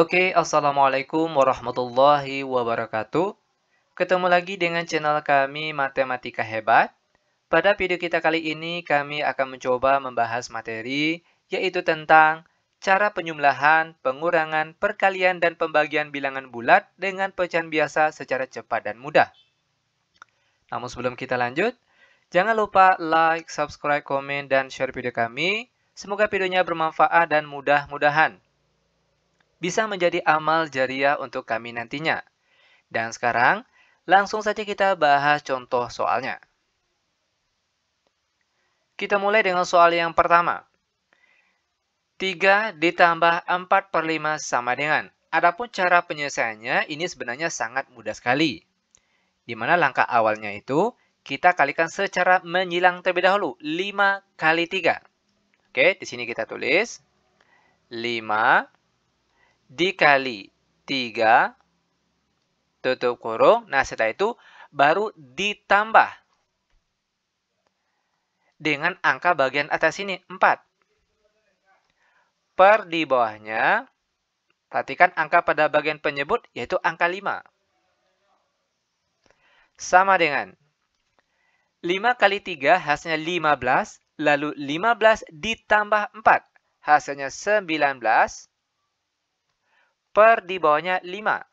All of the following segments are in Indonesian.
Oke, Assalamualaikum warahmatullahi wabarakatuh. Ketemu lagi dengan channel kami Matematika Hebat. Pada video kita kali ini kami akan mencoba membahas materi yaitu tentang cara penjumlahan, pengurangan, perkalian, dan pembagian bilangan bulat dengan pecahan biasa secara cepat dan mudah. Namun sebelum kita lanjut, jangan lupa like, subscribe, komen, dan share video kami. Semoga videonya bermanfaat dan mudah-mudahan bisa menjadi amal jariah untuk kami nantinya. Dan sekarang, langsung saja kita bahas contoh soalnya. Kita mulai dengan soal yang pertama. 3 ditambah 4/5 sama dengan. Adapun cara penyelesaiannya ini sebenarnya sangat mudah sekali. Di mana langkah awalnya itu kita kalikan secara menyilang terlebih dahulu. 5 kali 3. Oke, di sini kita tulis 5 dikali 3 tutup kurung. Nah, setelah itu baru ditambah dengan angka bagian atas ini, 4. Per di bawahnya, perhatikan angka pada bagian penyebut, yaitu angka 5. Sama dengan 5 kali 3 hasilnya 15, lalu 15 ditambah 4, hasilnya 19, per di bawahnya 5.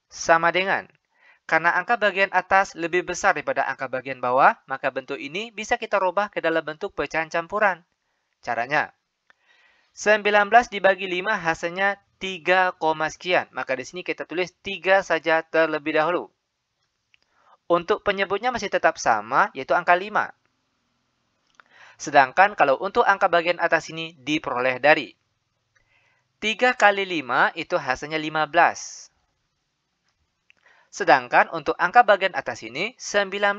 Sama dengan, karena angka bagian atas lebih besar daripada angka bagian bawah, maka bentuk ini bisa kita rubah ke dalam bentuk pecahan campuran. Caranya, 19 dibagi 5 hasilnya 3, sekian. Maka di sini kita tulis 3 saja terlebih dahulu. Untuk penyebutnya masih tetap sama, yaitu angka 5. Sedangkan kalau untuk angka bagian atas ini diperoleh dari 3 kali 5 itu hasilnya 15. Sedangkan untuk angka bagian atas ini 19.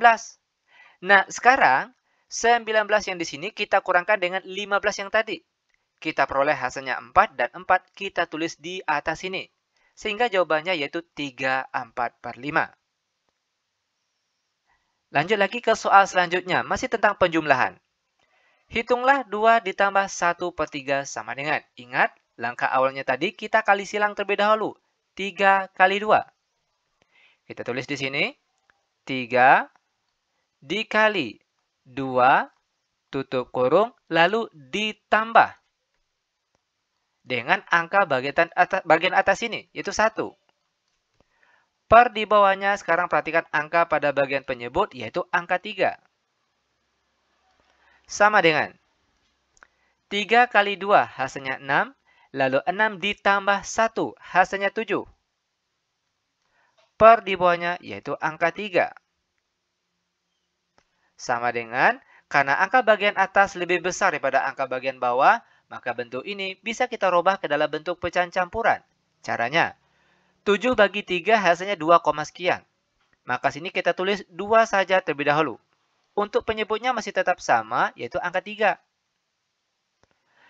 Nah, sekarang 19 yang di sini kita kurangkan dengan 15 yang tadi. Kita peroleh hasilnya 4 dan 4 kita tulis di atas sini. Sehingga jawabannya yaitu 3/4/5. Lanjut lagi ke soal selanjutnya, masih tentang penjumlahan. Hitunglah 2 ditambah 1/3 sama dengan. Ingat, langkah awalnya tadi kita kali silang terlebih dahulu. 3 kali 2. Kita tulis di sini, 3 dikali 2 tutup kurung, lalu ditambah dengan angka bagian atas ini, yaitu 1. Per di bawahnya, sekarang perhatikan angka pada bagian penyebut, yaitu angka 3. Sama dengan 3 kali 2 hasilnya 6, lalu 6 ditambah 1 hasilnya 7. Per di bawahnya yaitu angka 3. Sama dengan, karena angka bagian atas lebih besar daripada angka bagian bawah, maka bentuk ini bisa kita rubah ke dalam bentuk pecahan campuran. Caranya, 7 bagi 3 hasilnya 2, sekian. Maka sini kita tulis 2 saja terlebih dahulu. Untuk penyebutnya masih tetap sama, yaitu angka 3.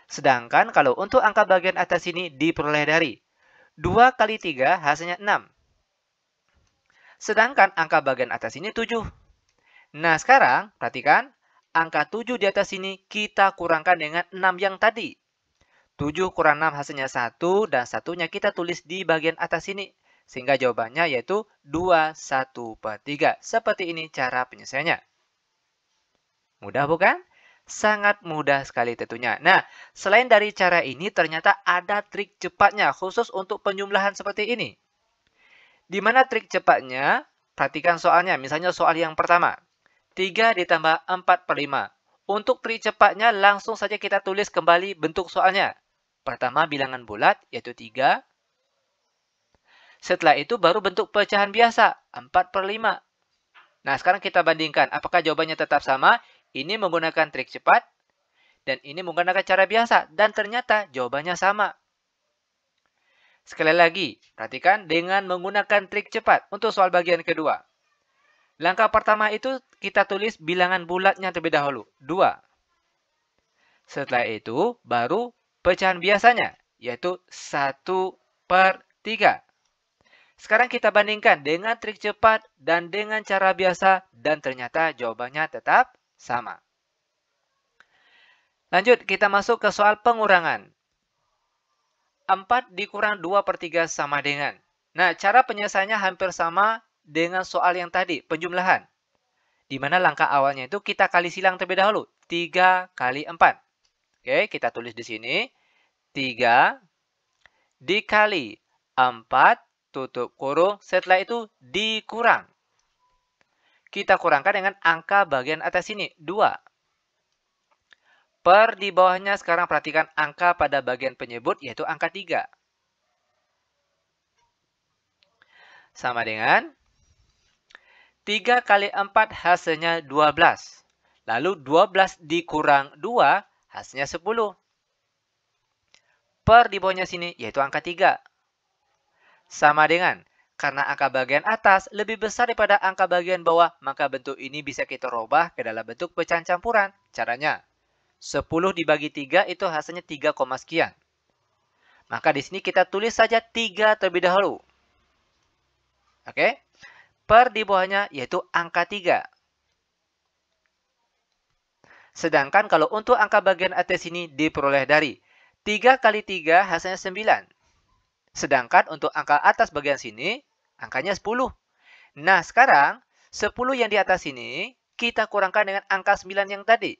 Sedangkan kalau untuk angka bagian atas ini diperoleh dari 2 kali 3 hasilnya 6. Sedangkan angka bagian atas ini 7. Nah, sekarang perhatikan, angka 7 di atas ini kita kurangkan dengan 6 yang tadi. 7 kurang 6 hasilnya 1, dan satunya kita tulis di bagian atas ini. Sehingga jawabannya yaitu 2/1/3. Seperti ini cara penyelesaiannya. Mudah bukan? Sangat mudah sekali tentunya. Nah, selain dari cara ini, ternyata ada trik cepatnya khusus untuk penjumlahan seperti ini. Di mana trik cepatnya? Perhatikan soalnya, misalnya soal yang pertama. 3 ditambah 4/5. Untuk trik cepatnya, langsung saja kita tulis kembali bentuk soalnya. Pertama, bilangan bulat, yaitu 3. Setelah itu, baru bentuk pecahan biasa, 4/5. Nah, sekarang kita bandingkan. Apakah jawabannya tetap sama? Ini menggunakan trik cepat, dan ini menggunakan cara biasa. Dan ternyata jawabannya sama. Sekali lagi, perhatikan dengan menggunakan trik cepat untuk soal bagian kedua. Langkah pertama itu kita tulis bilangan bulatnya terlebih dahulu, 2. Setelah itu baru pecahan biasanya, yaitu 1/3. Sekarang kita bandingkan dengan trik cepat dan dengan cara biasa, dan ternyata jawabannya tetap sama. Lanjut, kita masuk ke soal pengurangan. 4 dikurang 2/3 sama dengan. Nah, cara penyelesaiannya hampir sama dengan soal yang tadi, penjumlahan. Di mana langkah awalnya itu kita kali silang terlebih dahulu. 3 kali 4. Oke, kita tulis di sini. 3 dikali 4 tutup kurung. Setelah itu dikurang. Kita kurangkan dengan angka bagian atas ini, 2. Per di bawahnya sekarang perhatikan angka pada bagian penyebut, yaitu angka 3. Sama dengan 3 kali 4 hasilnya 12. Lalu 12 dikurang 2 hasilnya 10. Per di bawahnya sini yaitu angka 3. Sama dengan, karena angka bagian atas lebih besar daripada angka bagian bawah, maka bentuk ini bisa kita rubah ke dalam bentuk pecahan campuran. Caranya, 10 dibagi 3 itu hasilnya 3, sekian. Maka di sini kita tulis saja 3 terlebih dahulu. Oke? Per di bawahnya yaitu angka 3. Sedangkan kalau untuk angka bagian atas ini diperoleh dari 3 kali 3 hasilnya 9. Sedangkan untuk angka atas bagian sini angkanya 10. Nah, sekarang 10 yang di atas ini kita kurangkan dengan angka 9 yang tadi.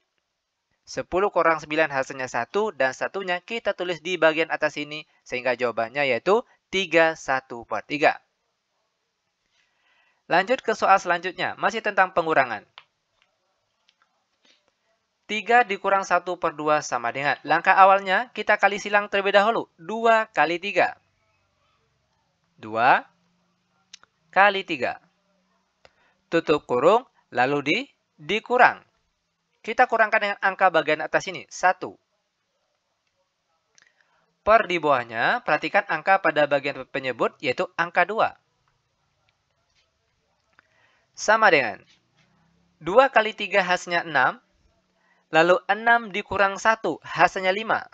10 kurang 9 hasilnya 1 dan satunya kita tulis di bagian atas ini sehingga jawabannya yaitu 31/3. Lanjut ke soal selanjutnya, masih tentang pengurangan. 3 dikurang 1/2 sama dengan, langkah awalnya kita kali silang terlebih dahulu, 2 kali 3. 2 kali 3. Tutup kurung, lalu dikurang. Kita kurangkan dengan angka bagian atas ini, 1. Per di bawahnya, perhatikan angka pada bagian penyebut, yaitu angka 2. Sama dengan 2 kali 3 hasilnya 6. Lalu 6 dikurang 1 hasilnya 5.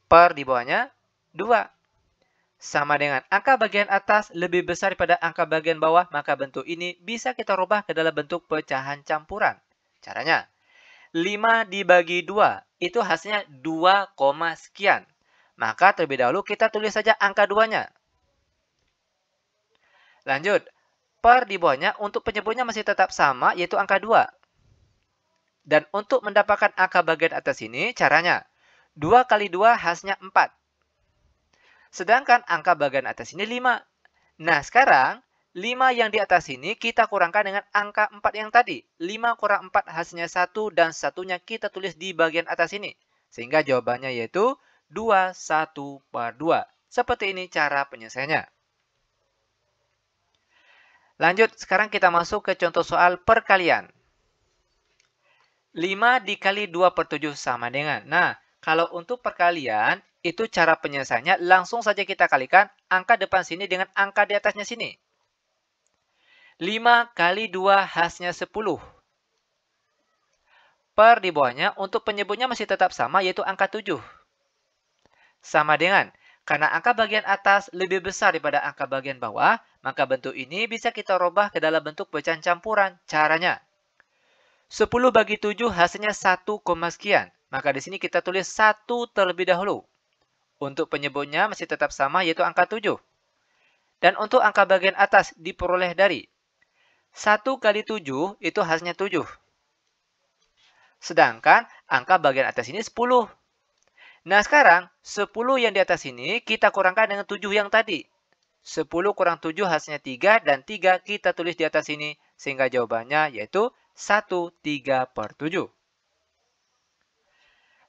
Per di bawahnya 2. Sama dengan angka bagian atas lebih besar daripada angka bagian bawah, maka bentuk ini bisa kita rubah ke dalam bentuk pecahan campuran. Caranya, 5 dibagi 2 itu hasilnya 2, sekian. Maka terlebih dahulu kita tulis saja angka 2-nya. Lanjut, per di bawahnya untuk penyebutnya masih tetap sama, yaitu angka 2. Dan untuk mendapatkan angka bagian atas ini, caranya 2 kali 2 hasilnya 4. Sedangkan angka bagian atas ini 5. Nah, sekarang 5 yang di atas ini kita kurangkan dengan angka 4 yang tadi. 5 kurang 4 hasilnya 1 dan satunya kita tulis di bagian atas ini. Sehingga jawabannya yaitu 21/2. Seperti ini cara penyelesaiannya. Lanjut, sekarang kita masuk ke contoh soal perkalian. 5 dikali 2/7 sama dengan. Nah, kalau untuk perkalian, itu cara penyelesaiannya langsung saja kita kalikan angka depan sini dengan angka di atasnya sini. 5 kali 2 hasilnya 10. Per di bawahnya, untuk penyebutnya masih tetap sama, yaitu angka 7. Sama dengan, karena angka bagian atas lebih besar daripada angka bagian bawah, maka bentuk ini bisa kita rubah ke dalam bentuk pecahan campuran. Caranya, 10 bagi 7 hasilnya 1, sekian. Maka di sini kita tulis 1 terlebih dahulu. Untuk penyebutnya masih tetap sama, yaitu angka 7. Dan untuk angka bagian atas diperoleh dari 1 kali 7 itu hasilnya 7. Sedangkan angka bagian atas ini 10. Nah, sekarang 10 yang di atas ini kita kurangkan dengan 7 yang tadi. 10 kurang 7 hasilnya 3 dan 3 kita tulis di atas sini. Sehingga jawabannya yaitu 1/3/7.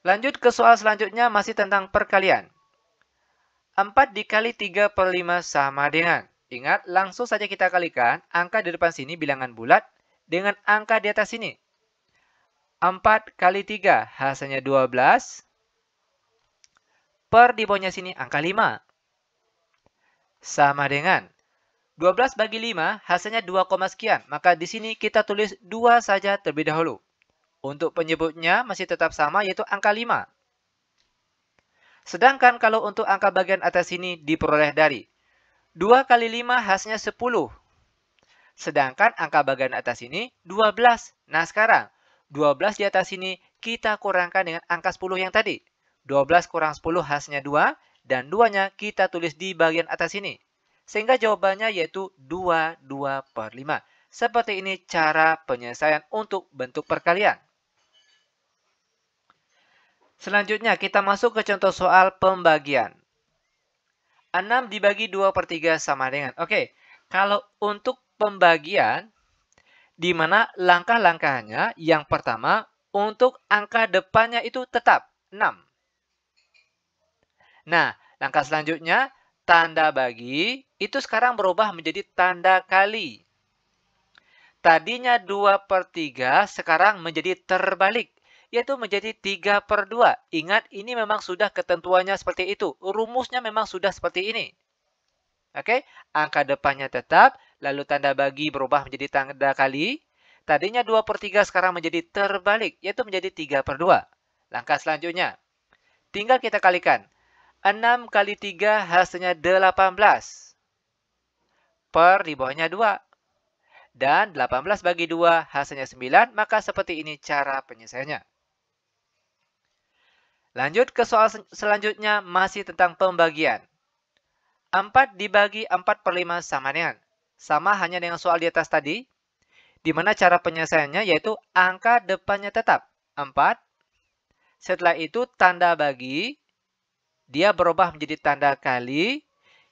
Lanjut ke soal selanjutnya masih tentang perkalian. 4 dikali 3/5 sama dengan. Ingat, langsung saja kita kalikan angka di depan sini bilangan bulat dengan angka di atas sini. 4 kali 3 hasilnya 12. Per di bawahnya sini angka 5. Sama dengan 12 bagi 5 hasilnya 2, sekian. Maka di sini kita tulis 2 saja terlebih dahulu. Untuk penyebutnya masih tetap sama, yaitu angka 5. Sedangkan kalau untuk angka bagian atas ini diperoleh dari 2 kali 5 hasilnya 10. Sedangkan angka bagian atas ini 12. Nah, sekarang 12 di atas ini kita kurangkan dengan angka 10 yang tadi. 12 kurang 10 hasilnya 2, dan 2-nya kita tulis di bagian atas sini. Sehingga jawabannya yaitu 22/5. Seperti ini cara penyelesaian untuk bentuk perkalian. Selanjutnya kita masuk ke contoh soal pembagian. 6 dibagi 2/3 sama dengan. Oke, kalau untuk pembagian, di mana langkah-langkahnya yang pertama, untuk angka depannya itu tetap 6. Nah, langkah selanjutnya, tanda bagi itu sekarang berubah menjadi tanda kali. Tadinya 2/3, sekarang menjadi terbalik, yaitu menjadi 3/2. Ingat, ini memang sudah ketentuannya seperti itu. Rumusnya memang sudah seperti ini. Oke, angka depannya tetap, lalu tanda bagi berubah menjadi tanda kali. Tadinya 2/3, sekarang menjadi terbalik, yaitu menjadi 3/2. Langkah selanjutnya, tinggal kita kalikan. 6 kali 3 hasilnya 18. Per di bawahnya 2. Dan 18 bagi 2 hasilnya 9, maka seperti ini cara penyelesaiannya. Lanjut ke soal selanjutnya, masih tentang pembagian. 4 dibagi 4/5 sama dengan. Sama hanya dengan soal di atas tadi, di mana cara penyelesaiannya yaitu angka depannya tetap 4. Setelah itu tanda bagi, dia berubah menjadi tanda kali.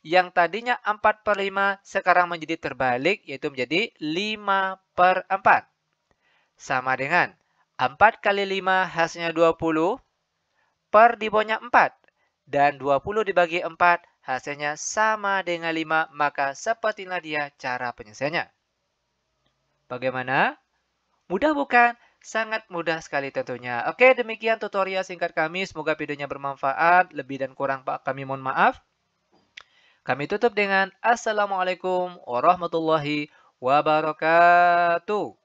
Yang tadinya 4/5 sekarang menjadi terbalik, yaitu menjadi 5/4. Sama dengan 4 kali 5 hasilnya 20, per di bawahnya 4. Dan 20 dibagi 4 hasilnya sama dengan 5, maka sepertilah dia cara penyelesaiannya. Bagaimana? Mudah bukan? Sangat mudah sekali tentunya. Oke, demikian tutorial singkat kami. Semoga videonya bermanfaat. Lebih dan kurang kami mohon maaf. Kami tutup dengan Assalamualaikum warahmatullahi wabarakatuh.